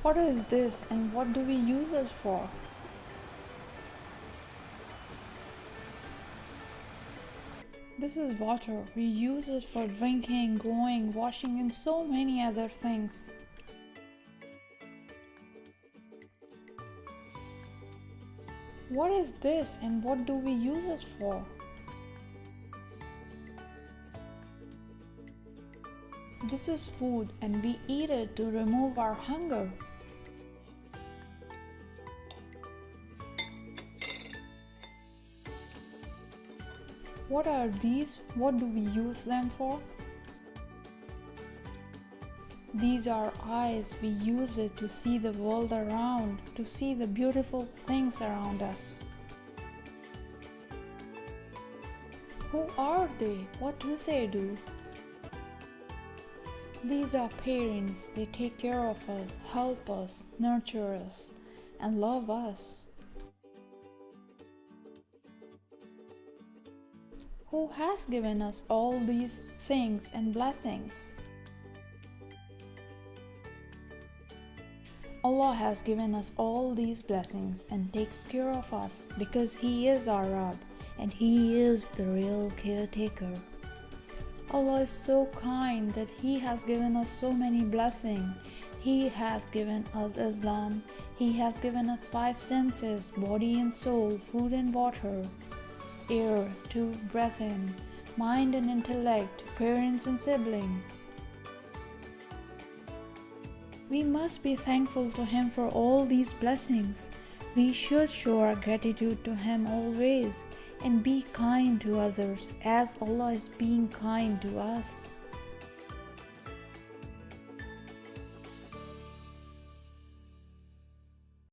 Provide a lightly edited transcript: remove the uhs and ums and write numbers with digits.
What is this and what do we use it for? This is water. We use it for drinking, growing, washing, and so many other things. What is this and what do we use it for? This is food and we eat it to remove our hunger. What are these? What do we use them for? These are eyes. We use it to see the world around, to see the beautiful things around us. Who are they? What do they do? These are parents. They take care of us, help us, nurture us, and love us. Who has given us all these things and blessings? Allah has given us all these blessings and takes care of us because He is our Rabb and He is the real caretaker. Allah is so kind that He has given us so many blessings. He has given us Islam. He has given us 5 senses, body and soul, food and water, air to breathe in, mind and intellect, parents and siblings. We must be thankful to Him for all these blessings. We should show our gratitude to Him always and be kind to others as Allah is being kind to us.